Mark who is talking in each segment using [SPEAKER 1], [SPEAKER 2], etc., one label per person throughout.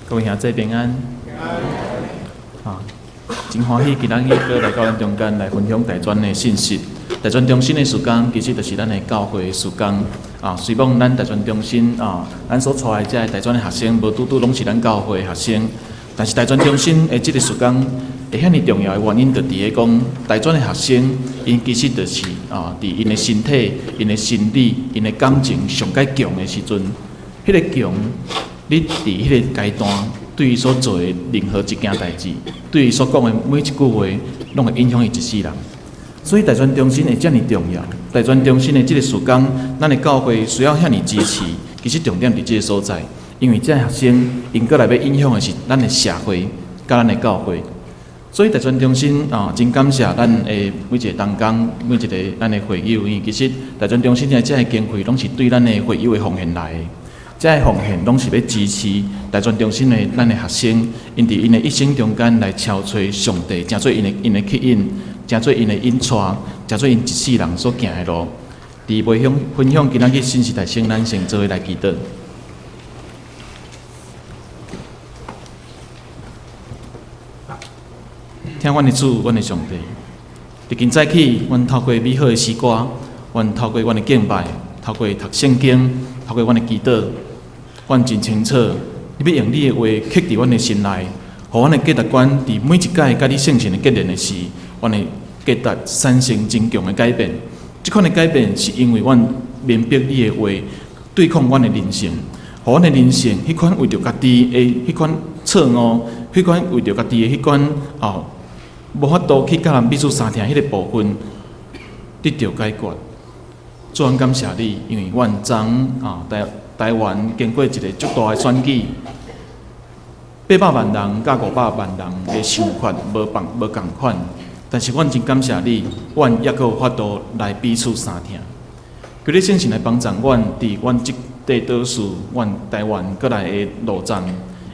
[SPEAKER 1] 各位兄弟平安。啊，真欢喜，今仔日搁来到咱中间来分享大专的信息。大专中心的时间其实就是咱的教会的时间。啊，虽然咱大专中心咱所带的这大专的学生，无拄拄拢是咱教会的学生，但是大专中心的这个时间会遐尼重要的原因，就伫咧讲大专的学生，因其实就是伫因的身体、因的心理、因的感情上介强的时阵，迄个强。你伫迄个阶段，对伊所做的任何一件代志，对伊所讲的每一句话，拢会影响伊一世人。所以大专中心会遮尔重要。大专中心的这个时间，咱的教会需要遐尼支持。其实重点伫这个所在，因为这学生因过来要影响的是咱的社会，甲咱的教会。所以大专中心真感谢咱的每一个同工，每一个咱的会友，因为其实大专中心的这个经费，拢是对咱的会友的奉献来的。这个奉献拢是要支持大专中心的咱的学生，因伫因的一生中间来敲吹上帝，成做因的吸引，成做因的引带，成做因一世人所行的路。伫分享今仔日信息台先，咱先做伙来祈祷。听阮的主，阮的上帝，伫今早起，阮透过美好的诗歌，阮透过阮的敬拜，透过读圣经，透过阮的祈祷。阮真清楚，你要用你的话刻伫阮的心内，互阮的价值观伫每一届甲你圣神的结连的时，阮的价值产生真强的改变。即款的改变是因为阮明白你的话，对抗阮的人性，互阮的人性迄款为着家己的迄款错误，迄款为着家己的迄款无法度去甲人彼此相听迄个部分得到解决。主，阮感谢你，因为阮昨台湾经过一个足大的选举，800万人甲500万人的想法无共款，但是阮真感谢你，阮也阁有法度来彼此相听。求你圣神来帮助阮，伫阮即块岛屿，阮台湾过来的路站，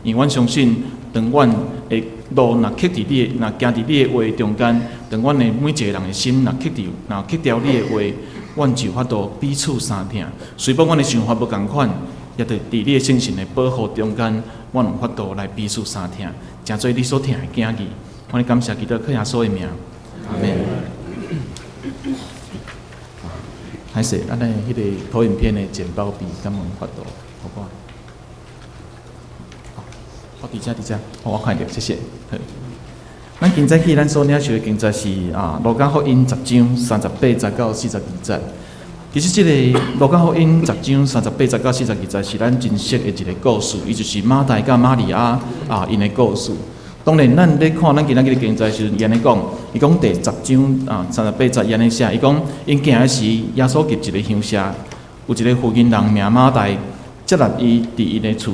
[SPEAKER 1] 因为阮相信，当阮的路若刻伫你的，若行伫你的话中间，当阮的每一个人的心若刻掉你的话。阮就法度彼此相听，虽然阮的想法无共款，也得伫你的圣神的保护中间，阮有法度来彼此相听，诚做你所听的囝儿。阮感谢基督靠耶稣的名，阿门。还是咱的迄个投影片的简报笔，敢有法度？好不好？好，伫遮，我看到，谢谢。咱今早起，咱所领受的经节是路加福音10章38节到42节。其实，这个路加福音10章38节到42节是咱真熟的一个故事，伊就是马大甲玛利亚因的故事。当然，咱咧看咱今仔日的经节时，伊安尼讲，伊讲第10章38节伊安尼写，伊讲因行的时，耶稣入一个乡舍，有一个附近人名马大，接纳伊伫因的厝。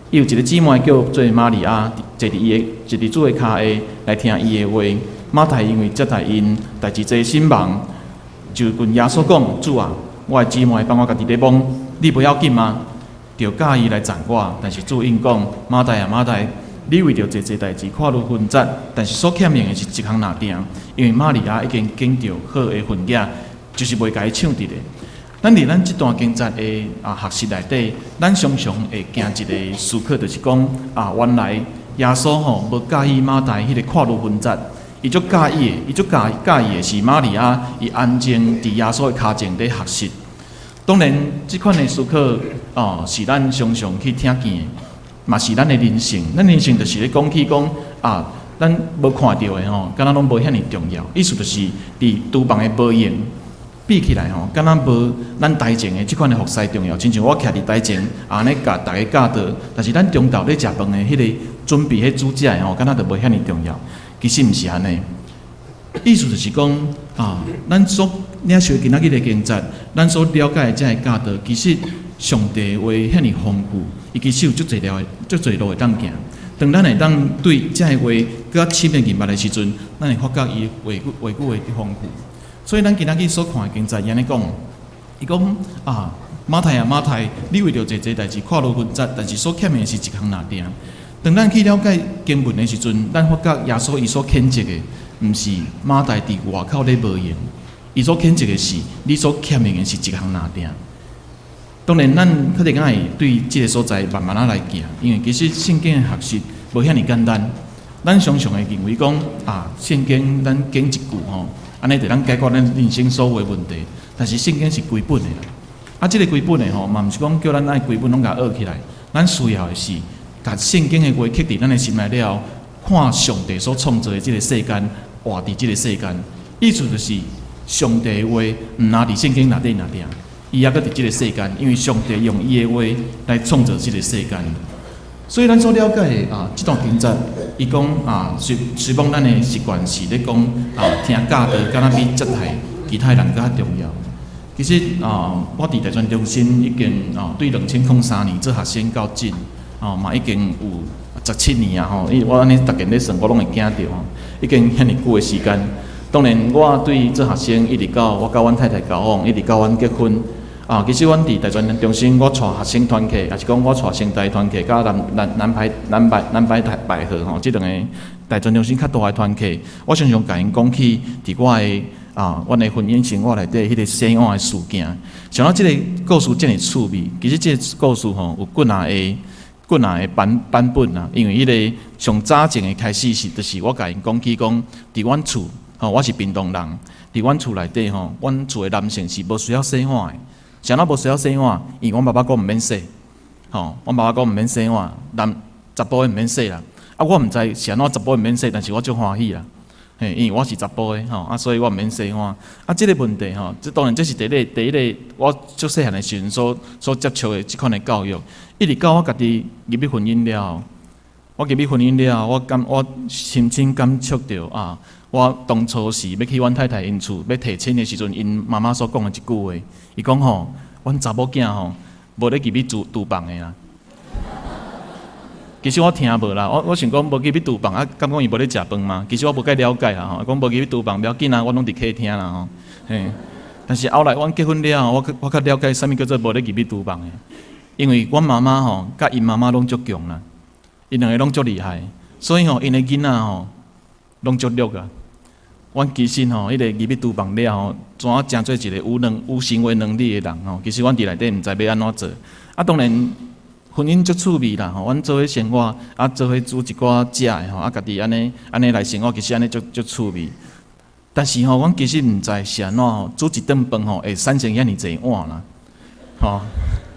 [SPEAKER 1] 伊有一个姊妹叫做玛利亚，坐伫主的骹下来听伊的话。马太因为接待因，代志侪心忙，就跟耶稣讲：主啊，我的姊妹帮我家己咧忙，你不要紧吗？就教伊来赞我。但是主因讲：马太啊，马太，你为着这代志看如纷杂，但是所欠命的是一项拿定，因为玛利亚已经拣着好的份额，就是袂甲伊抢伫咧。咱伫咱即段经节的学习内底，咱常常会行一个思考，就是讲原来耶稣无介意马大迄个看如纷杂，伊足介意的，伊足介意的是玛利亚伊安静伫耶稣的骹前咧学习。当然，即款的思考是咱常常去听见的，嘛是咱的人性。咱人性就是咧讲起讲咱无看到的敢若拢无遐尼重要。意思就是伫厨房的无用。比起来敢若无咱台前的即款的服侍重要。亲像我徛伫台前，安尼教大家教导，但是咱中昼咧食饭的迄个准备迄煮食的敢若就无遐尼重要。其实毋是安尼，意思就是讲咱所领受今仔日的经节，咱所了解的这个教导，其实上帝的话遐尼丰富，伊其实有足侪路会当行。当咱会当对这个话更加深入明白的时阵，咱会发觉伊话语会丰富。所以咱今仔日所看的经节，伊安尼讲，伊讲马太啊马太，你为着这代志看如纷杂，但是所欠的是一项拿定。当咱去了解经文的时阵，咱发觉耶稣伊所谴责的，毋是马太伫外口咧无用，伊所谴责的是你所欠的是一项拿定。当然，咱肯定会对即个所在慢慢来行，因为其实圣经的学习无遐尼简单。咱常常会认为讲圣经咱讲一句安尼就咱解决咱人生所有的问题。但是圣经是规本的啦，即个规本的嘛毋是讲叫咱爱规本拢甲学起来，咱需要的是甲圣经的话刻伫咱的心内了，看上帝所创造的即个世间，活伫即个世间，意思就是上帝的话毋拿伫圣经内底，伊也搁伫即个世间，因为上帝用伊的话来创造即个世间。所以咱所了解的即段经节，伊讲随望咱的习惯是咧讲听教导，敢若比接待其他人较重要。其实我伫大专中心已经对2003年做学生到今嘛已经有17年我安尼逐件咧算，我拢会惊着已经遐尼久的时间。当然，我对做学生一直到我甲阮太太交往，一直到阮结婚。其实阮伫大专中心，我带学生团契，也是讲我带成大团契，甲南排百合即两个大专中心较大的团契，我常常甲因讲起伫我的阮的婚姻生活内底迄个洗碗的事件。想到即个故事真係趣味，其实即个故事有几若的版本啦，因为迄个上早前的开始就是我甲因讲起讲，伫阮厝我是屏东人，伫阮厝内底阮厝的男性是无需要洗碗的。啥物无需要洗碗？因为阮爸爸讲毋免洗，阮爸爸讲毋免洗碗，查甫的毋免洗啦。我毋知是安怎查甫毋免洗，但是我足欢喜啦。因为我是查甫的所以我毋免洗碗。即个问题这当然这是第一个我足细汉的时阵所接触的即款的教育，一直到我家己入去婚姻了，我深深感触到我当初是要去阮太太因厝要提亲的时阵，因妈妈所讲的一句话，伊讲阮查某囝无咧入去厨房的啦。其实我听无啦，我想讲无入去厨房敢讲伊无咧食饭吗？其实我无介了解啦讲无入去厨房，不要紧我拢伫客厅啦但是后来阮结婚了，我较了解啥物叫做无咧入去厨房的，因为阮妈妈甲因妈妈拢足强啦，因两个拢足厉害，所以因的囡仔拢足弱啊。阮其实迄个入去厨房了怎啊真做一个有行为能力的人其实阮伫内底毋知要安怎做。当然婚姻足趣味啦阮做伙生活做伙煮一寡食的家己安尼来生活，其实安尼足趣味。但是阮其实毋知是安怎煮一顿饭会产生遐尼济碗啦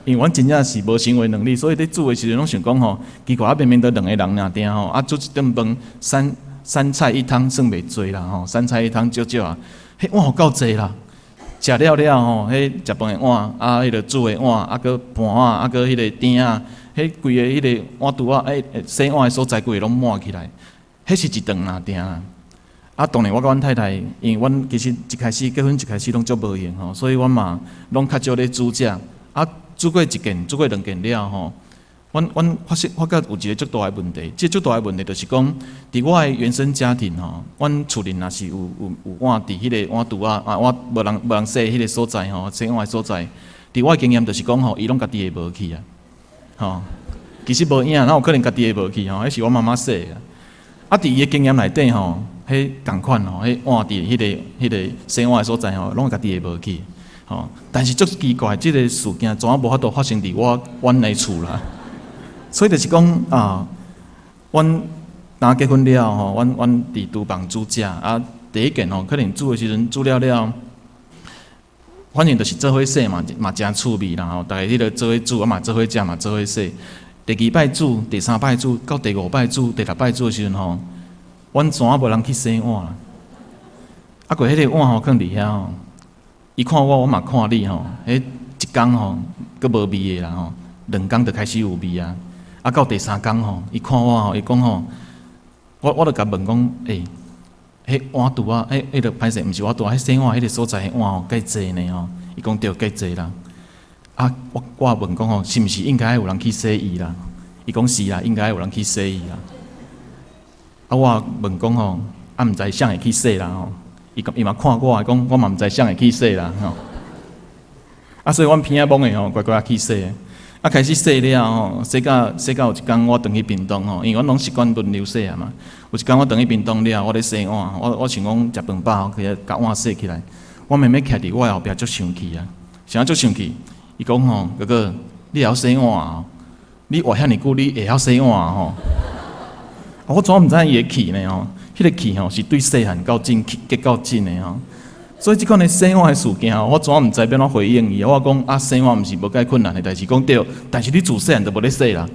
[SPEAKER 1] 因为阮真正是无行为能力，所以咧煮的时阵拢想讲奇怪明明都两个人尔定煮一顿饭三菜一汤算袂多啦三菜一汤少少迄碗有够济啦。食了迄食饭的碗迄个煮的碗搁盘碗搁迄个鼎迄规个迄个碗橱洗碗的所在规个拢满起来，迄是一顿啦定啦。当然我甲阮太太，因为阮其实结婚一开始拢足无闲所以阮嘛拢较少咧煮食煮过一件煮过两件了阮发觉有一个足大的问题，即足大的问题就是讲，伫我的原生家庭阮厝里若是有碗伫迄个碗橱碗无人洗迄个所在洗碗的所在，伫我的经验就是讲伊拢家己会无去其实无影，哪有可能家己会无去迄是我妈妈洗的伫伊的经验内底迄共款迄碗伫迄个洗碗的所在拢家己会无去但是足奇怪，即个事件怎啊无法度发生伫阮的厝啦？所以就是讲阮若结婚了阮伫厨房煮食第一件可能煮的时阵煮了，反正就是做伙洗嘛真趣味啦大家迄个做伙煮嘛做伙食嘛做伙洗。第二摆煮、第三摆煮到第五摆煮、第六摆煮的时阵阮怎啊无人去洗碗啦？过迄个碗放伫遐伊看我嘛看你迄一工佫无味的啦2工就开始有味到第3工伊看我伊讲我就甲问讲迄碗橱迄个歹势，毋是碗橱迄洗碗迄个所在迄碗介济呢伊讲对介济啦我也问讲是毋是应该有人去洗伊啦？伊讲是啦，应该有人去洗伊啦我也问讲毋知谁会去洗啦伊嘛看我讲我嘛毋知谁会去洗啦所以阮偏仔懵的乖乖去洗开始洗了洗到有一天我转去屏东因为阮拢习惯轮流洗嘛。有一天我转去屏东了，我咧洗碗，我想讲食饭饱，去甲碗洗起来。我妹妹徛伫我的后壁足生气想足生气，伊讲吼，哥哥，你会晓洗碗哦？你活遐尼久，你会晓洗碗吼？我怎毋知伊的气呢？吼，迄个气吼是对细汉够真，结够真的吼。所以即款的洗碗的事件吼，我怎毋知要怎回应伊？我讲啊，洗碗毋是无介困难的代志，讲对，但是你自细汉就无咧洗啦。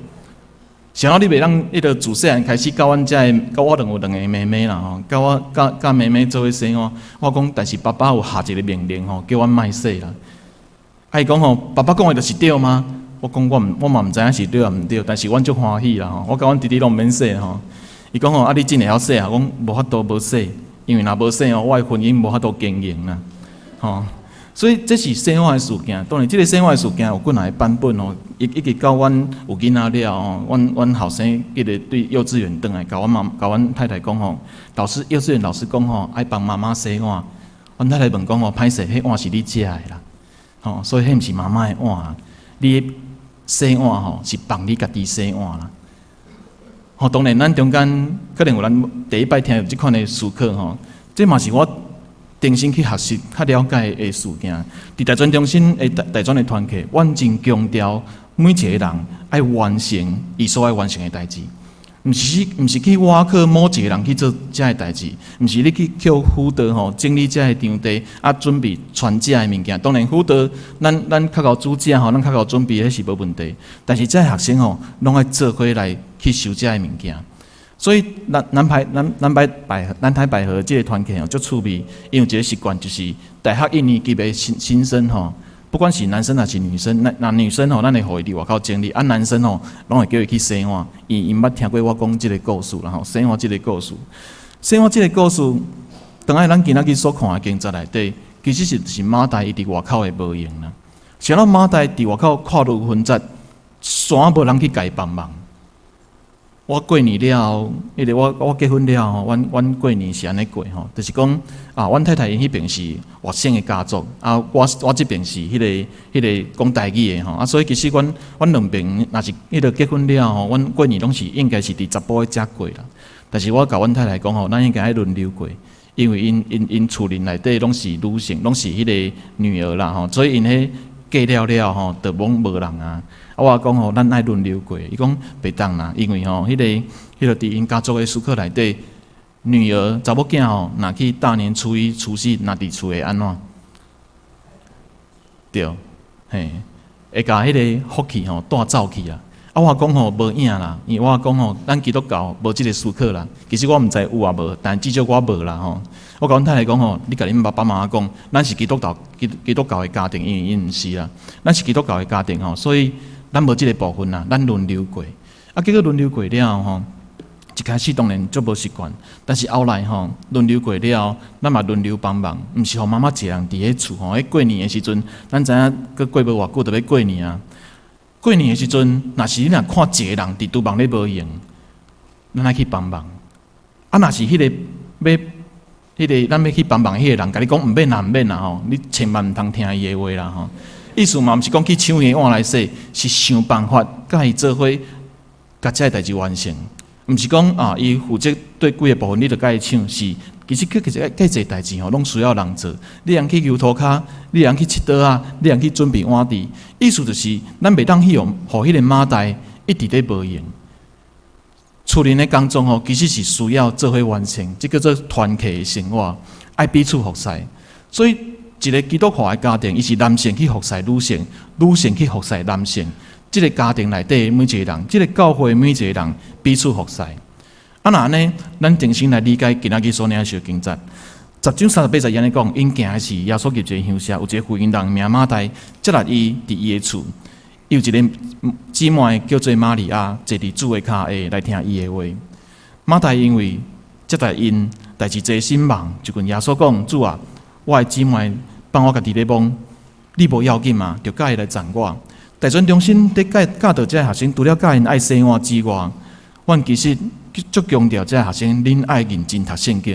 [SPEAKER 1] 想到你袂当迄个自细汉开始教阮遮的，教我有两个妹妹啦吼，教我教妹妹做伙洗碗。我讲，但是爸爸有下一个命令吼，叫阮莫洗啦。伊讲吼，爸爸讲的就是对吗？我讲我嘛毋知影是对啊毋对，但是阮足欢喜啦吼。我甲阮弟弟拢毋免洗吼。伊讲吼，啊你真会晓洗啊？讲无法度无洗，因为若无洗吼，我的婚姻无法度经营啦。吼，所以这是洗碗的事件。当然，这个洗碗的事件有几哪个版本吼？一直到阮有囡仔了吼，阮后生一直对幼稚园转来，甲阮太太讲吼，幼稚园老师讲吼，爱帮妈妈洗碗。阮太太问讲吼，歹势，迄碗是你食的啦。吼，所以迄毋是妈妈的碗，你洗碗吼是帮你家己洗碗啦。吼，当然咱中间可能有咱第一摆听有即款的思考吼，这嘛是我重新去学习、较了解的事件。伫大专中心的大专的团契，阮真强调每一个人爱完成伊所爱完成的代志。毋是去挖靠某一个人去做遮个代志，毋是你去叫辅导吼整理遮个场地啊，准备传遮个物件。当然辅导咱较够主遮吼，咱较够准备迄是无问题。但是遮个学生吼，拢爱做伙来去收遮个物件。所以南台百合这个团体吼，足趣味，因为一个习惯就是大学一年级的新生吼。不管是男生还是女生，那女生吼，咱会互伊伫外口整理；啊，男生吼，拢会叫伊去洗碗。因捌听过我讲即个故事啦吼，洗碗即个故事，洗碗即个故事，当然咱今仔日所看的经节内底，其实是马大伊伫外口的无用啦。想到马大伫外口跨入分节，山无人去甲伊帮忙。我过年了后，迄个我结婚了后，阮过年是安尼过吼，就是讲啊，阮太太因迄边是外省的家族，啊，我这边是迄个讲台语的吼，啊，所以其实阮两边若是迄个结婚了后，阮过年拢是应该是伫查甫的遮过啦。但是我甲阮太太讲吼，咱应该爱轮流过，因为因厝邻内底拢是女性，拢是迄个女儿啦吼，所以因迄嫁了吼，就无人啊。啊，我讲吼，咱爱轮流过。伊讲袂当啦，因为吼，迄个伫因家族的思考内底，女儿查某囝吼，若去大年初一、除夕，若伫厝会安怎？对，嘿，会甲迄个福气吼带走去啊。啊，我讲吼无影啦，因为我讲吼，咱基督教无即个思考啦。其实我毋知有啊无，但至少我无啦吼。我甲阮太太讲吼，你甲恁爸爸妈妈讲，咱是基督教的家庭，因为因毋是啦，咱是基督教的家庭吼，所以。咱无即个部分啦，咱轮流过。啊，结果轮流过了吼，一开始当然足无习惯，但是后来吼轮流过了，咱嘛轮流帮忙，毋是互妈妈一个人伫咧厝吼。迄过年的时阵，咱知影佮过无偌久就要过年啊。过年的时阵，若是你若看一个人伫厨房咧无用，咱爱去帮忙。啊，若是迄个咱要去帮忙迄个人，甲你讲毋免啦吼，你千万毋通听伊的话啦吼。意思嘛，毋是讲去抢伊碗来洗，是想办法甲伊做伙，甲遮个代志完成。毋是讲啊，伊负责对几个部分，你着甲伊抢，是其实介济代志吼，拢需要人做。你通去油涂骹，你通去切刀啊，你通去准备碗碟。意思就是，咱袂当去互迄个马代一直咧无用。厝邻的工作吼，其实是需要做伙完成，即叫做团契的生活，爱彼此服侍。所以。一个基督化的家庭，伊是男性去服侍女性，女性去服侍男性。这个家庭内底每一个人，这个教会每一个人彼此服侍。啊，那安尼，咱重新来理解今仔日所领受经节。10章38节安尼讲，因行的是耶稣基督的乡下，有一个妇人人名马大，接来伊伫伊的厝，有一个姊妹叫做玛利亚，坐伫主的脚下来听伊的话。马大因为接待因，代志侪心忙，就跟耶稣讲：主啊，我的姊妹。帮我家己咧忙，你无要紧嘛？就教伊来赞我。大专中心伫教导遮学生，除了教因爱洗碗之外，阮其实足强调遮学生，恁爱认真读圣经，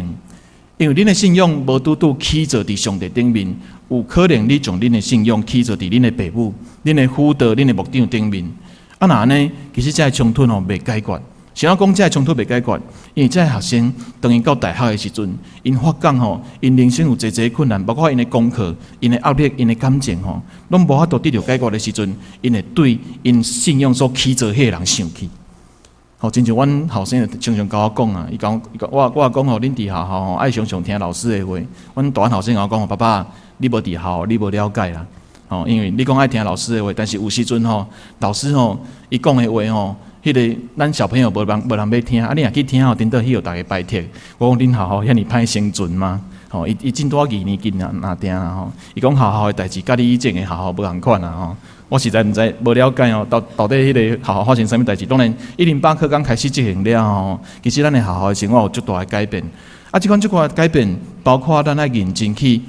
[SPEAKER 1] 因为恁的信仰无拄起坐伫上帝顶面，有可能你将恁的信仰起坐伫恁的父母、恁的辅导、恁的牧长顶面。啊，那安尼，其实遮个冲突吼袂解决，想要讲这个冲突袂解决，因为这个学生当因到大学的时阵，因发觉吼，因人生有侪侪困难，包括因的功课、因的压力、因的感情吼，拢无法度得到解决的时阵，因会对因信仰所起做迄个人生气。吼，亲像阮后生常常甲我讲啊，伊讲我讲吼，恁伫学校吼爱常常听老师的话。阮大汉后生甲我讲吼，爸爸，你无伫学校，你无了解啦。吼，因为你讲爱听老师的话，但是有时阵吼，老师吼伊讲的话吼。迄个咱小朋友无人要听，啊！你若去听吼，顶到迄个大家拜帖。我讲恁学校遐尼歹生存吗？吼，伊真多2年级若定啊吼。伊讲学校的代志，甲你以前的学校无共款啊吼。我实在毋知无了解哦，到底迄个学校发生啥物代志？当然，108课刚开始执行了吼，其实咱的学校的生活有足大的改变。啊，即款改变，包括咱爱认真去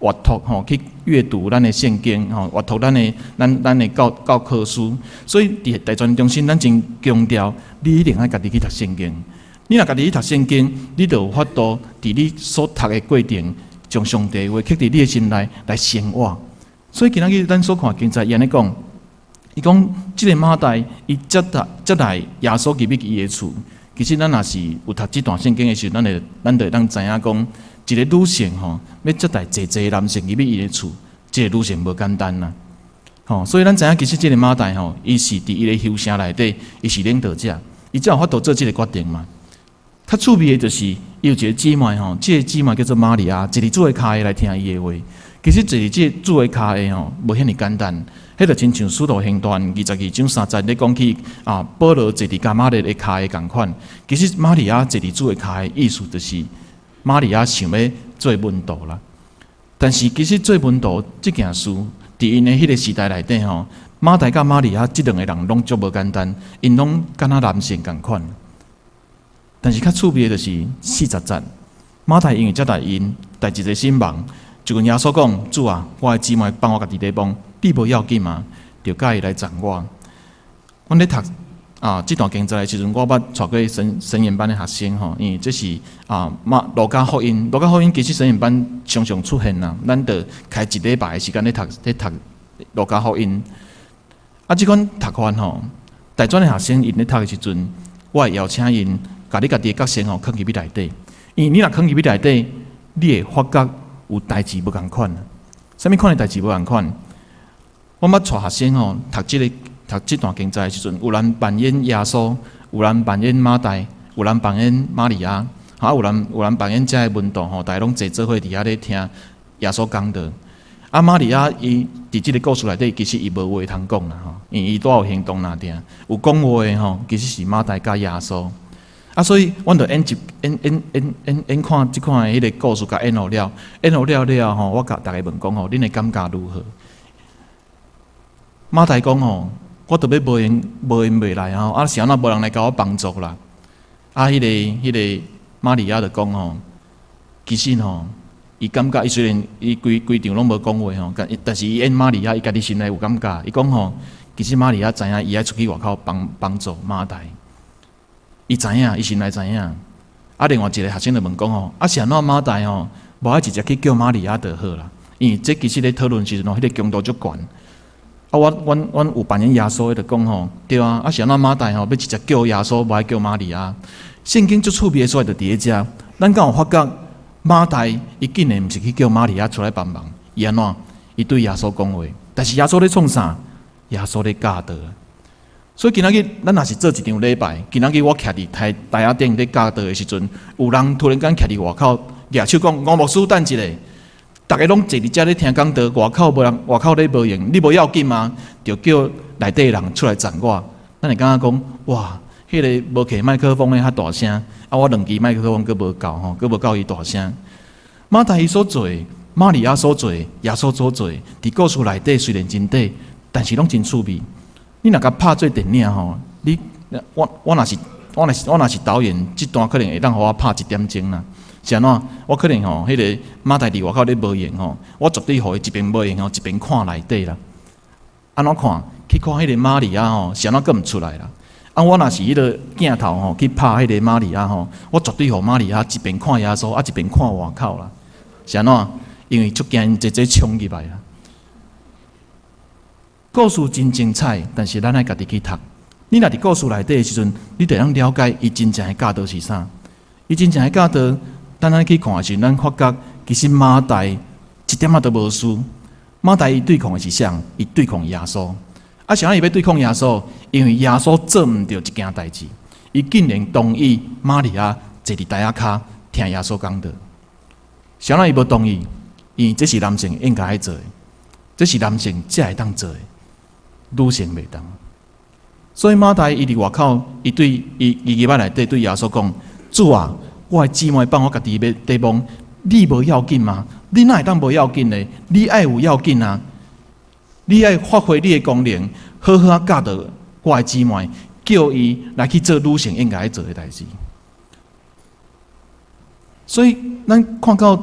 [SPEAKER 1] 阅读吼，去阅读咱的圣经吼，阅读咱的教科书。所以伫大专中心，咱真强调，你一定爱家己去读圣经。你若家己去读圣经，你就有法度伫你所读的过程，将上帝话刻伫你的心内来生活。所以今仔日咱所看经在安尼讲，伊讲即个马代伊接来耶稣入去伊的厝。其实咱若是有读即段圣经的时候，咱就当知影讲。一个女性吼，要接待侪男性入去伊的厝，这个女性无简单啦。吼，所以咱知影，其实这个马代吼，伊是伫伊的休声内底，伊是领导者，伊才有法度做这个决定嘛。较趣味的就是，伊有一个姊妹吼，这个姊妹叫做玛利亚，坐伫主的骹下来听伊的话。其实坐伫这主的骹下吼，无遐尼简单。迄就亲像《使徒行传》22章3节咧讲起啊，保罗坐伫加玛列的骹下共款。其实玛利亚坐伫主的骹下，意思就是。玛利亚想要做门徒啦，但是其实做门徒这件事，伫因的迄个时代内底吼，马代甲玛利亚这2个人拢足无简单，因拢敢若男性共款。但是较趣味的就是40节，马代因为接待因，带一个心忙，就跟耶稣讲：主啊，我的姊妹帮我家己地帮，你无要紧嘛，就介意来赞我。阮咧读。这段经在的时阵，我捌带过神研班的学生吼，因为这是路加福音其实神研班常常出现啦，咱就开1礼拜的时间咧读路加福音。这款读法吼，大专的学生因咧读的时阵，我会邀请因，家己的角色吼，放入去内底。因为你若放入去内底，你会发觉有代志无共款。啥物款的代志无共款？我捌带学生吼读这段经在的时阵，有人扮演耶稣，有人扮演马代，有人扮演玛利亚，有人扮演这个门徒吼，大家拢坐做伙伫遐咧听耶稣讲道。玛利亚伊伫即个故事内底，其实伊无话通讲啦吼，因为伊拄有行动啦定，有讲话的吼，其实是马代甲耶稣。所以阮就演看即款的迄个故事，甲演好了吼，我甲大家问讲吼，恁的感觉如何？马代讲吼。我特别无闲袂来吼，是安那无人来甲我帮助啦。迄个玛利亚就讲吼，其实吼，伊感觉伊虽然伊规场拢无讲话吼，但是伊演玛利亚，伊家己心内有感觉。伊讲吼，其实玛利亚知影伊爱出去外口帮助马代，伊知影，伊心内知影。另外一个学生就问讲吼，是安怎马代吼，无爱直接去叫玛利亚就好啦，因为这其实咧讨论时阵吼，迄个强度足悬。阮有扮演耶稣的，就讲吼，对啊，是安怎马代吼，要直接叫耶稣，无爱叫玛利亚。圣经足趣味的所在就伫咧遮，咱敢有发觉马代伊竟然毋是去叫玛利亚出来帮忙，伊安怎？伊对耶稣讲话，但是耶稣咧创啥？耶稣咧教导。所以今仔日咱若是做一场礼拜，今仔日我徛伫台仔顶咧教导的时阵，有人突然间徛伫外口，举手讲：“吴牧师，等一下。”大家拢坐伫遮咧听讲道，外口咧无用，你无要紧吗？就叫内底人出来赞我。咱会感觉讲，哇，迄个无摕麦克风咧较大声，我2支麦克风佫无够吼，佫无够伊大声。马太伊所做，玛利亚所做，耶稣所做，伫故事内底虽然真短，但是拢真趣味。你若甲拍做电影吼，我若是导演，这段可能会当互我拍1点钟啦。是安怎？我可能吼，迄个马代伫外口咧无闲吼，我绝对互伊一边无闲吼，一边看内底啦。安怎看？去看迄个玛利亚吼，是安怎佫毋出来啦？我若是迄个镜头吼去拍迄个玛利亚吼，我绝对互玛利亚一边看耶稣，一边看外口啦。是安怎？因为足惊因坐冲入来啦。故事真精彩，但是咱爱家己去读。你若伫故事内底的时阵，你就通了解伊真正的教导是啥。伊真正的教导，咱去看的时候，咱发觉其实马大一点仔都无输。马大伊对抗的是啥？伊对抗耶稣。啥伊要对抗耶稣？因为耶稣做毋到一件代志，伊竟然同意玛利亚坐伫台仔骹听耶稣讲道。啥伊无同意？因为这是男性应该爱做的，这是男性才会当做的，女性袂当。所以马大伊伫外口，伊对伊入来内底对耶稣讲：主啊，我的姊妹帮我家己要地方，你无要紧吗？你哪会当无要紧呢？你爱有要紧啊！你爱发挥你的功能，好好教导我的姊妹，叫伊来去做女性应该做的代志。所以，咱看到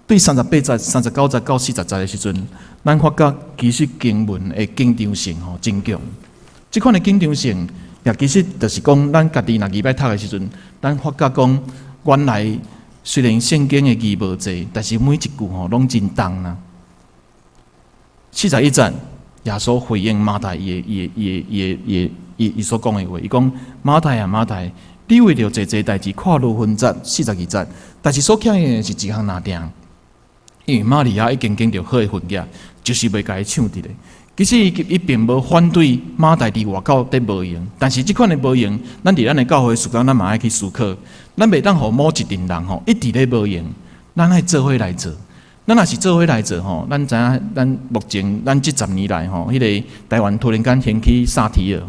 [SPEAKER 1] 对38节、39节到40节的时阵，咱发觉其实经文的紧张性真强。这款的紧张性，也其实就是讲，咱家己若礼拜读的时阵，咱发觉讲，原来虽然圣经的字无济，但是每一句拢真重啦。41节，耶稣回应马大伊所讲的话，伊讲：马大啊，马大，你为着这代志跨入分节42节，但是所欠的是一项拿定，因为玛利亚已经经着好的婚嫁，就是袂甲伊抢伫咧。其实伊并无反对马大伫外口伫无用，但是即款的无用，咱伫咱的教会时间，咱嘛爱去思考，咱袂当互某一群人一直咧无用，咱爱做伙来做。咱若是做伙来做咱知影，咱目前咱这10年来迄个台湾突然间兴起萨提尔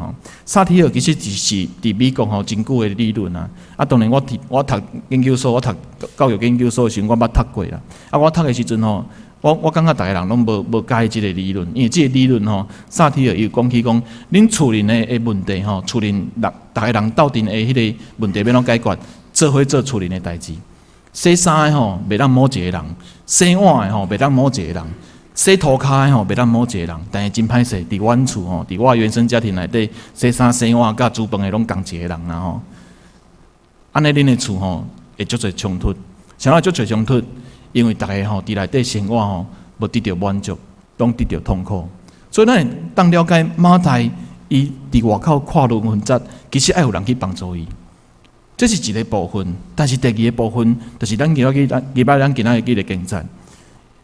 [SPEAKER 1] 萨提尔其实是伫美国真久的理论啊。当然我读研究所，我读教育研究所的时候，我捌读过啦。我读的时阵我感觉大家人拢无介意即个理论，因为即个理论萨提尔伊讲起讲，恁厝邻的问题厝邻大家人斗阵的迄个问题要怎解决，做伙做厝邻的代志。洗衫的袂当某一个人，洗碗的袂当某一个人，洗涂骹的袂当某一个人。但是真歹势，伫阮厝伫我原生家庭内底，洗衫洗碗甲煮饭的拢共一个人啦安尼恁的厝会足侪冲突，啥啊足侪冲突？因为大家伫内底生活无得到满足，拢得到痛苦。所以咱会当了解马大伊伫外口跨入分节，其实爱有人去帮助伊。这是一个部分，但是第二个部分，就是咱今仔咱今仔日的经节。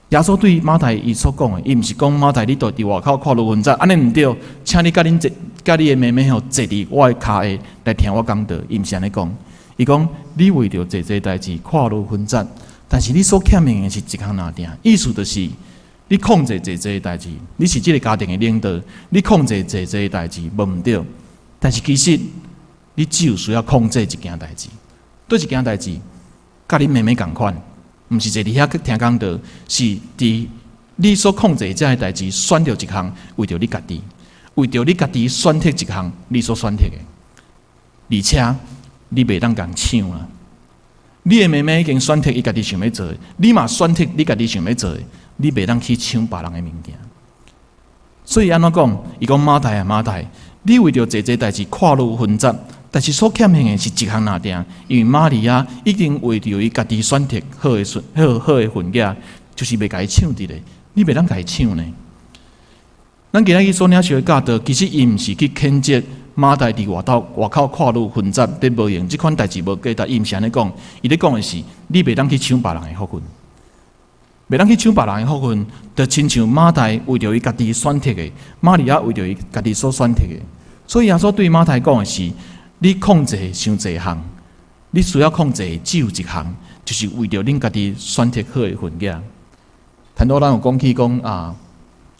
[SPEAKER 1] 耶稣对马大伊所讲的，伊毋是讲马大你伫外口跨入分节，安尼毋对，请你甲你的妹妹坐伫我的骹下来听我讲道，伊毋是安尼讲。伊讲你为着这代志跨入分节，但是你所欠的是一项拿定，意思就是你控制这代志，你是这个家庭的领导，你控制这代志无毋对，但是其实。你只有需要控制一件代志，对一件代志，甲你妹妹共款，毋是坐伫遐去听讲道，是伫你所控制这个代志，选着一项为着你家己，为着你家己选择一项你所选择的，而且你袂当共抢啊！你的妹妹已经选择伊家己想要做的，你嘛选择你家己想要做的，你袂当去抢别人的物件。所以安怎讲？伊讲马大啊马大，你为着这代志跨入分节。但是所欠的是一项拿定，因为玛利亚已经为着伊家己选择好的婚嫁，就是袂甲伊抢伫咧，你袂当甲伊抢呢？咱今仔日所领受的教导，其实伊毋是去谴责马大伫外口跨入分节伫无用，即款代志无价值，伊毋是安尼讲，伊咧讲的是你袂当去抢别人的福分，袂当去抢别人的福分，就亲像马大为着伊家己选择的，玛利亚为着伊家己所选择的，所以耶稣对马大讲的是。你控制伤侪项，你需要控制只有一项，就是为着恁家己选择好的婚嫁。很多人有讲起讲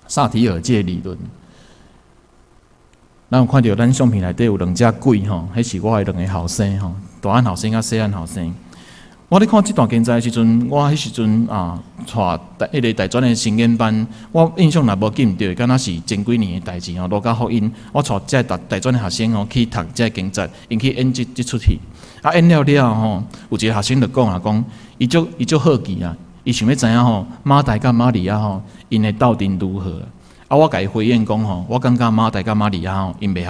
[SPEAKER 1] 萨提尔这个理论，咱有看到咱相片内底有2只鬼迄是我的2个后生大汉后生甲细汉后生。我咧看这段经节的时阵，我迄时阵带迄个大专的神研班，我印象若无记毋对，敢若是前几年的代志路加福音，我带这大专的学生去读这经节，因去演这出戏。演了有一个学生就讲伊足好奇啊，伊想要知影马大甲玛利亚因的斗阵如何。我甲伊回应讲我感觉马大甲玛利亚因袂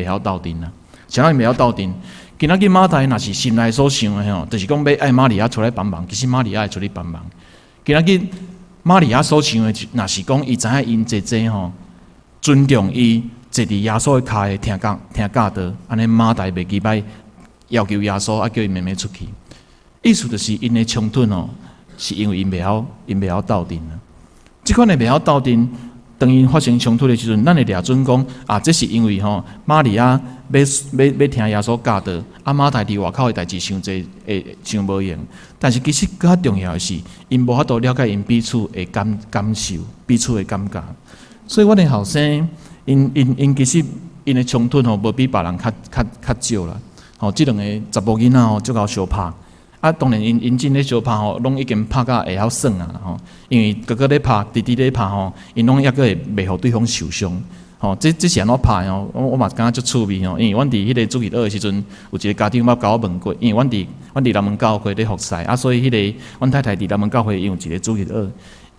[SPEAKER 1] 晓斗阵啊，啥因袂晓斗阵？今仔日马大若是心内所想的就是讲要爱玛利亚出来帮忙，其实玛利亚会出来帮忙。今仔日玛利亚所想的，若是讲伊知影因姐尊重伊，坐伫耶稣的骹下听教导，安尼马大袂记摆要求耶稣，叫伊慢慢出去。意思就是因的冲突哦，是因为因袂晓斗阵啊。即款的袂晓斗阵，当因发生冲突的时阵，咱会抓准讲啊，这是因为玛利亚要听耶稣教导，马大伫外口的代志伤济伤无用。但是其实更较重要的是，因无法度了解因彼此的感受，彼此的感觉。所以我的后生，因其实因的冲突无比别人较少啦。即两个查甫囡仔足够相拍。当然因真咧相拍拢已经拍到会晓算啊因为哥哥咧拍，弟弟咧拍因拢抑个会袂互对方受伤。这是安怎拍我嘛感觉足趣味因为阮伫迄个主日学的时阵，有一个家长捌甲我问过，因为阮伫南门教会咧服侍所以迄个阮太太伫南门教会有一个主日学，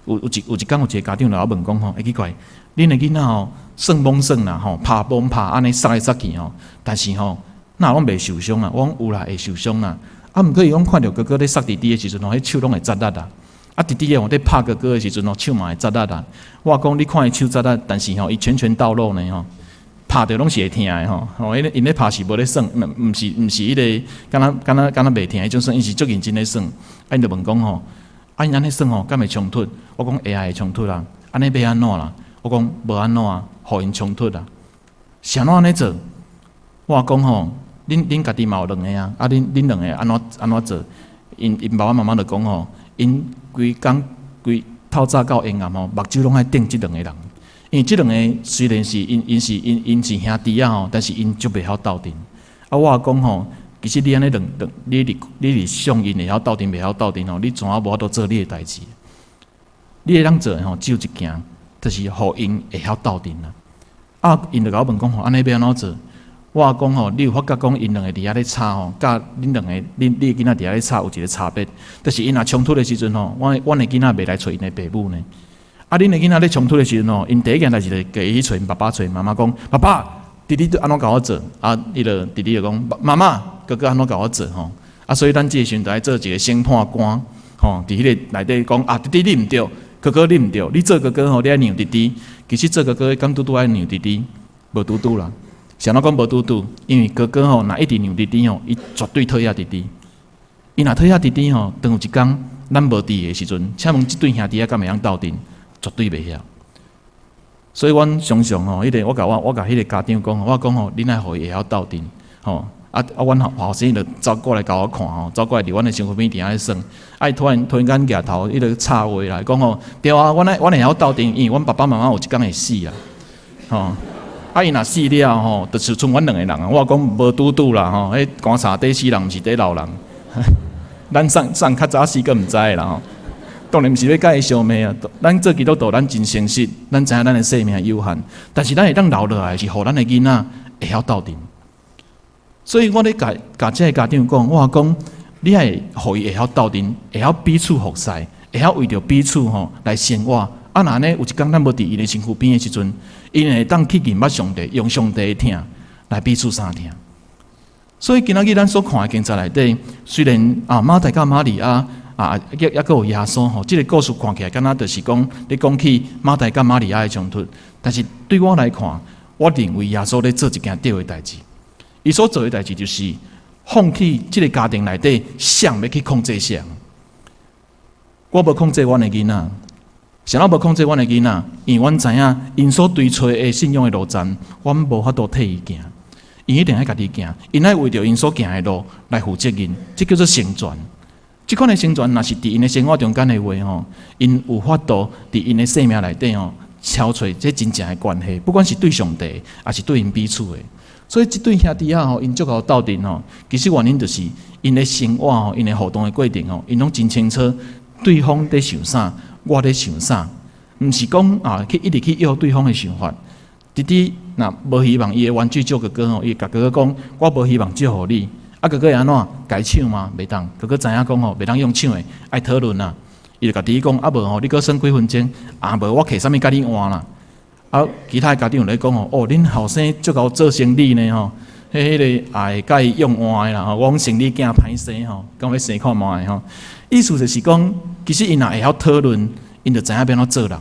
[SPEAKER 1] 有一天有一个家长来我问讲会奇怪，恁的囡仔算懵算啦拍懵拍安尼杀来杀去但是那拢袂受伤啊，我讲有啦会受伤啦。毋过伊讲看到哥哥咧杀弟弟的时阵迄手拢会扎力啦。弟弟咧拍哥哥的时阵手嘛会扎力啦。我讲你看伊手扎力，但是伊拳到肉呢拍着拢是会疼的因咧拍是无咧算，毋是迄个敢若袂疼迄种算，因是足认真咧算。因就问讲因安尼算敢会冲突？我讲会冲突啦。安尼要安怎啦？我讲无安怎啊，互因冲突啦。是安怎安尼做？我讲恁家己嘛有两个恁两个安怎做？因爸爸妈妈就讲因规透早到阴暗目睭拢爱盯即两个人，因为即两个虽然是因是兄弟但是因足袂晓斗阵。我讲其实你安尼你伫想因会晓斗阵，袂晓斗阵你怎啊无法度做你的代志？你会当做只有一件，就是互因会晓斗阵啦。因就甲我问讲安尼要安怎做？我讲你有发觉讲因两个伫遐咧吵甲恁两个恁的囡仔伫遐咧吵有一个差别，就是因若冲突的时阵阮的囡仔袂来找因的爸母呢。恁的囡仔咧冲突的时阵因第一件代志就加伊去找因爸爸，找因妈妈讲爸爸，弟弟安怎甲我做？伊就弟弟就讲妈妈，哥哥安怎甲我做所以咱即个时阵就爱做一个审判官伫迄个内底讲弟弟你毋对，哥哥你毋对，你做哥哥你爱让弟弟，其实做哥哥敢拄爱让弟弟，无拄啦。是安怎讲无拄？因为哥哥若一直让弟弟伊绝对讨厌弟弟。伊若讨厌弟弟当有一天咱无伫的时阵，请问即对兄弟敢会晓斗阵？绝对袂晓。所以阮常常迄个我甲迄个家长讲，我讲恁爱互伊会晓斗阵阮后生就走过来甲我看走过来伫阮的身躯边伫遐咧算，突然间举头伊就插话来讲对阮会晓斗阵，因为阮爸爸妈妈有一天会死伊若死了就是剩阮两个人我讲无拄啦迄棺柴底死人，毋是底老人。咱送较早死个毋知啦当然毋是要甲伊相骂咱做基督徒，咱真诚实，咱知影咱的生命有限，但是咱会当留落来，是互咱的囡仔会晓斗阵。所以我咧甲这个家长讲，我讲你爱互伊会晓斗阵，会晓彼此服侍，会晓为着彼此来生活。若安尼有一天咱无伫伊的身躯边的时阵，因会当去认捌上帝，用上帝的听来彼此相听。所以今仔日咱所看的经节内底，虽然马大甲玛利亚抑个有耶稣即个故事看起来敢若就是讲你讲起马大甲玛利亚的冲突，但是对我来看，我认为耶稣咧做一件对的代志。伊所做的代志就是放弃即个家庭内底想要去控制想。我无控制阮的囡仔。谁人无控制阮的囡仔？因为阮知影因所追找的信仰的路站，阮无法度替伊行，因一定爱家己行，因爱为着因所行的路来负责任，这叫做成全。即款的成全，若是伫因的生活中间的话因有法度伫因的生命内底敲出这真正的关系，不管是对上帝，还是对因彼此的。所以，即对兄弟因足够斗阵其实原因就是因的生活因的互动的过程因拢真清楚对方在想啥。我咧想啥？毋是讲去一直去要对方的想法。弟弟若无希望伊的玩具借哥哥伊甲哥哥讲，我无希望借互你。哥哥会安怎？改抢吗？袂当。哥哥知影讲袂当用抢的，爱讨论啦。伊就甲弟弟讲，无你搁算几分钟？无我摕啥物甲你换啦？其他的家长有咧讲恁后生足够做生理呢迄个会甲伊用换的啦我讲生理囝歹生讲要生看卖意思就是讲，其实因若会晓讨论，因就知影要怎做人。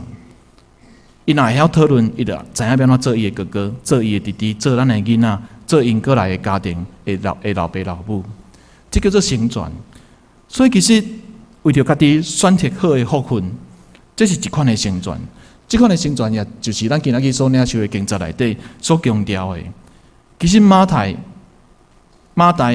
[SPEAKER 1] 伊若会晓讨论，伊就知影要安怎做伊的哥哥，做伊的弟弟，做咱的囡仔，做因过来的家庭的老爸老母，这叫做成全。所以其实为着家己选择好的福分，这是一款的成全。这款的成全也就是咱今仔日所领受的经节内底所强调的。其实马太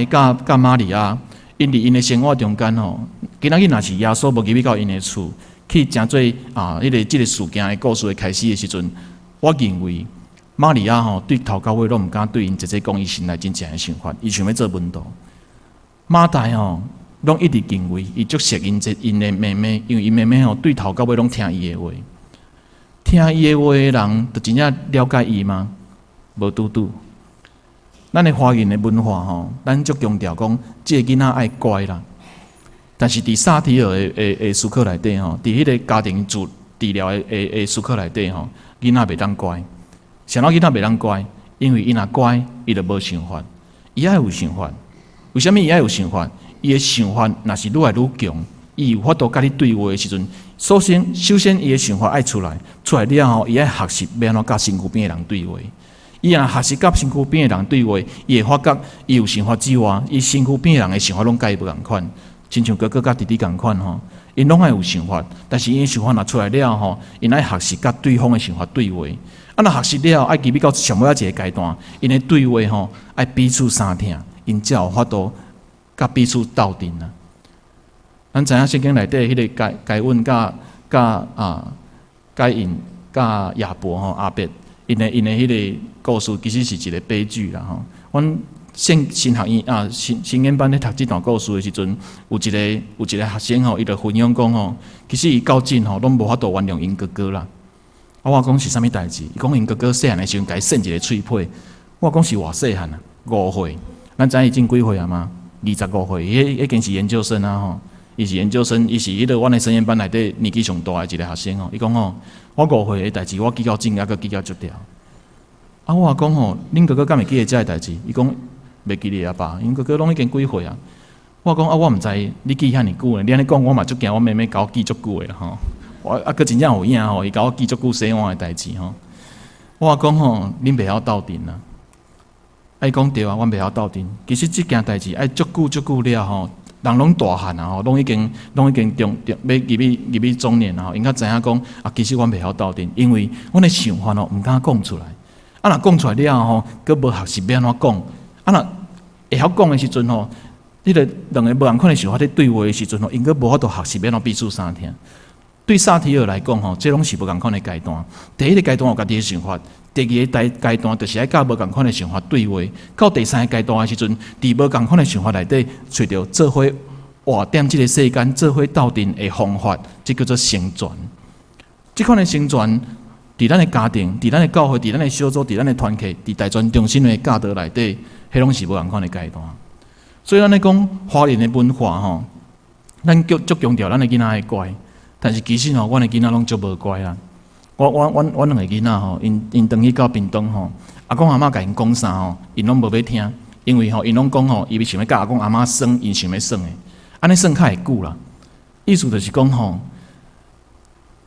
[SPEAKER 1] 甲玛利亚，因伫因的生活中间吼，今仔日若是耶稣无入去到因的厝。去诚做即个事件的故事的开始的时阵，我认为玛利亚对头到尾拢毋敢对因姐姐讲伊心内真正的想法，伊想要做门徒。马太拢一直认为伊足惜因的妹妹，因为因妹妹对头到尾拢听伊的话。听伊的话的人，就真正了解伊吗？无拄拄。咱的华人的文化咱足强调讲，即个囡仔爱乖啦。但是伫萨提尔的思考内底伫迄个家庭治疗的思考内底囡仔袂当乖。啥物囡仔袂当乖？因为伊若乖，伊就无想法。伊爱有想法，为虾米伊爱有想法？伊的想法若是愈来愈强，伊有法度甲你对话的时阵，首先伊的想法爱出来了后，伊爱学习要安怎甲身躯边的人对话。伊若学习甲身躯边的人对话，伊会发觉伊有想法之外，伊身躯边的人的想法拢甲伊无共款。亲像哥哥甲弟弟共款因拢爱有想法，但是因想法若出来了因爱学习甲对方的想法对话。若学习了，爱入去到上尾一个阶段，因的对话爱彼此相听，因才有法度甲彼此斗阵啊。咱知影圣经内底迄个该恩甲该隐甲亚伯阿伯，因的迄个故事其实是一个悲剧啦阮新学院新研班咧读这段故事的时阵，有一个学生伊就分享讲其实伊到今拢无法度原谅因哥哥啦。我讲是啥物代志？伊讲因哥哥细汉的时阵，甲伊扇一个喙皮。我讲是偌细汉啊，5岁。咱知影伊真几岁啊吗？25岁，伊已经是研究生啊伊是研究生，伊是迄个阮的实验班内底年纪上大的一个学生伊讲我5岁的代志，我记到真，还佫记到足条。我讲恁哥哥敢会记得遮个代志？伊讲袂记得啊爸，因哥哥拢已经几岁啊。我讲我毋知你记遐尼久咧，你安尼讲我嘛足惊，我妹妹甲我记足久诶我佫真正有影伊甲我记足久洗碗诶代志我讲恁袂晓斗阵啊。伊讲对啊，阮袂晓斗阵。其实即件代志爱足久了人拢大汉啊拢已经要入去中年啊应该知影讲其实阮袂晓斗阵，因为阮诶想法毋敢讲出来。若讲出来了佫无学习要安怎讲。若会晓讲的时阵迄个两个无共款的想法咧对话的时阵因佫无法度学习要安怎彼此相听。对萨提尔来讲这拢是无共款的阶段。第一个阶段有家己的想法，第二个阶段就是爱甲无共款的想法对话。到第三个阶段的时阵，伫无共款的想法内底，找到做伙活踮即个世间，做伙斗阵的方法，这叫做成全。这款的成全，伫咱的家庭、伫咱的教会、伫咱的小组、伫咱的团契、伫大专中心的教导内底，迄拢是无共款的阶段。所以咱咧讲华人的文化咱足强调咱的囡仔爱乖。但是其实阮的囡仔拢足无乖啦。阮两个囡仔因当去到屏东阿公阿嬷甲因讲啥因拢无要听，因为因拢讲伊想要甲阿公阿嬷耍，因想要耍的，安尼耍较会久啦。意思就是讲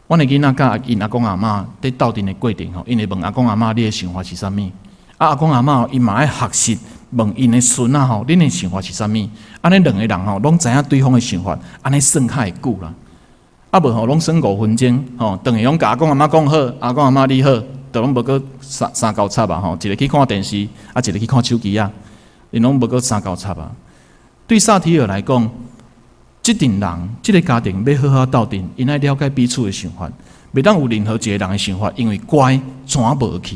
[SPEAKER 1] 阮的囡仔甲因阿公阿嬷伫斗阵的过程因会问阿公阿嬷你的想法是啥物？阿公阿嬷因嘛爱学习问因的孙恁的想法是啥物？安尼两个人拢知影对方的想法，安尼耍较会久啦。无拢算5分钟等于拢甲阿公阿嬷讲好，阿公阿嬷你好，就拢无搁三交插一个去看电视，一个去看手机因拢无搁三交插对萨提尔来讲，即阵人即个家庭要好好斗阵，因爱了解彼此的想法，袂当有任何一个人的想法，因为乖全无去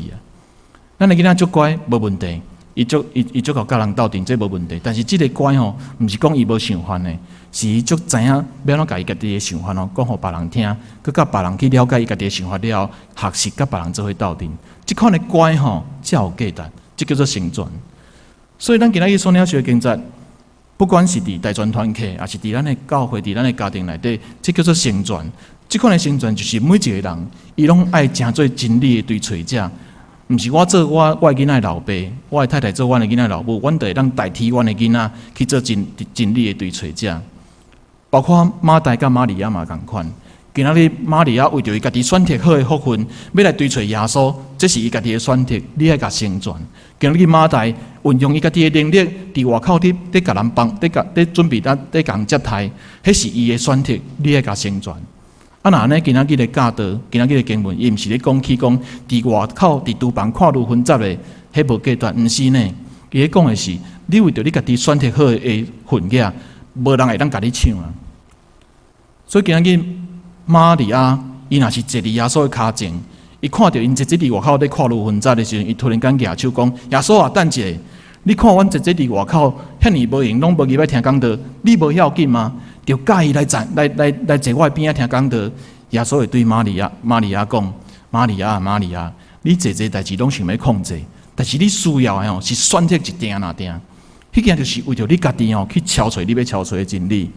[SPEAKER 1] 咱的囡仔足乖无问题，伊足够甲人斗阵，这无问题。但是即个乖毋是讲伊无想法呢。是伊足知影要安怎甲伊家己的想法讲互别人听，佮甲别人去了解伊家己的想法了后，学习甲别人做伙斗阵。即款的乖才有价值，即叫做成全。所以咱今仔日所领受的经节，不管是伫大专团契，还是伫咱的教会、伫咱的家庭内底，即叫做成全。即款的成全就是每一个人，伊拢爱成做真理的追随者。毋是我做我的囡仔老爸，我的太太做阮的囡仔老母，阮就会当代替阮的囡仔去做真理的追随者。包括马大甲玛利亚嘛共款，今仔日玛利亚为着伊家己选择好的福分，要来追随耶稣，这是伊家己的选择，你爱甲成全。今日马大运用伊家己的能力，伫外口伫甲人帮，伫准备伫共接待，迄是伊的选择，你爱甲成全。啊，那呢？今仔日的教导，今仔日的经文，伊毋是咧讲起讲伫外口伫厨房看如混杂的，迄无价值，毋是呢。伊咧讲的是，你为着你家己选择好的份额，无人会当甲你抢啊。所以今仔日玛利亚，伊若是坐伫耶稣的骹前，伊看到因坐伫外口咧看如混杂的时阵，伊突然间举手讲：耶稣啊，等一下！你看阮坐伫外口，遐尼无闲，拢无入来听讲道，你无要紧吗？就介意来坐我边仔听讲道。耶稣会对玛利亚讲：玛利亚，玛利亚，你坐代志拢想要控制，但是你需要的是选择一定那定。迄件就是为着你家己去敲找你要敲找的真理，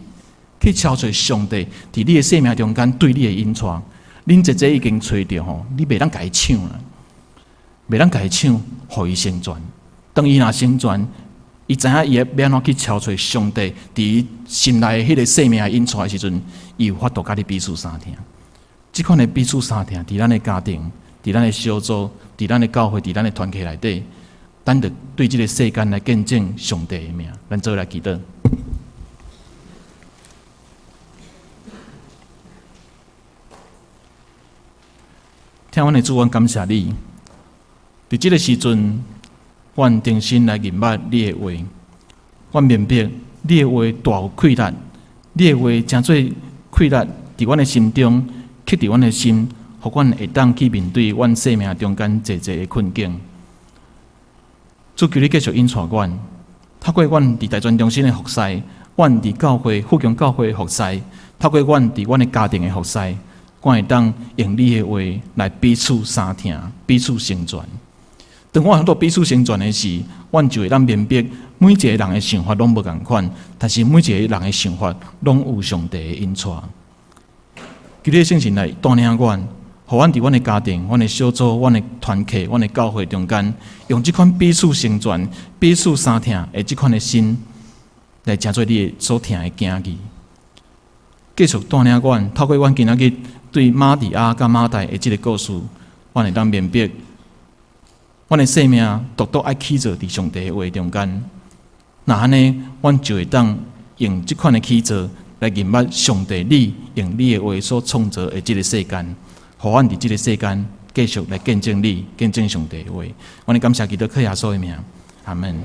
[SPEAKER 1] 去敲找上帝伫你的生命中间对你的引传。恁姐姐已经找着你袂当甲伊抢啦，袂当甲伊抢，互伊成全。当伊若成全，伊知影伊要安怎去敲找上帝伫伊心内迄个生命的引传的时阵，伊有法度甲你彼此相听。即款的彼此相听，伫咱的家庭、伫咱的小组、伫咱的教会、伫咱的团体内底，咱着对即个世间来见证上帝的名。咱做来祈祷。听阮的主，阮感谢你。伫即个时阵，阮定心来认捌你的话，阮明白你的话大有气力，你的话诚做气力伫阮的心中，刻伫阮的心，互阮会当去面对阮生命中间侪的困境。主求你继续引带阮，透过阮伫大专中心的服侍，阮伫教会富强教会的服侍，透过阮伫阮的家庭的服侍。我会当用你的话来彼此相听，彼此成全。当我很多彼此成全的时，阮就会当明白每一个人的想法拢无共款，但是每一个人的想法拢有上帝的引带。求你圣神来带领阮，互阮伫阮的家庭、阮的小组、阮的团契、阮的教会中间，用这款彼此成全、彼此相听的这款的心，来成做你所听的经义。继续带领阮，透过阮今仔日对玛利亚甲马大的这个故事，阮会当明白，阮的生命独独爱起造伫上帝的话中间。那安尼，阮就会当用这款的起造来认捌上帝你用你的话所创造的这个世间，互阮伫这个世间继续来见证你、见证上帝的话。阮感谢基督靠耶稣的名，阿门。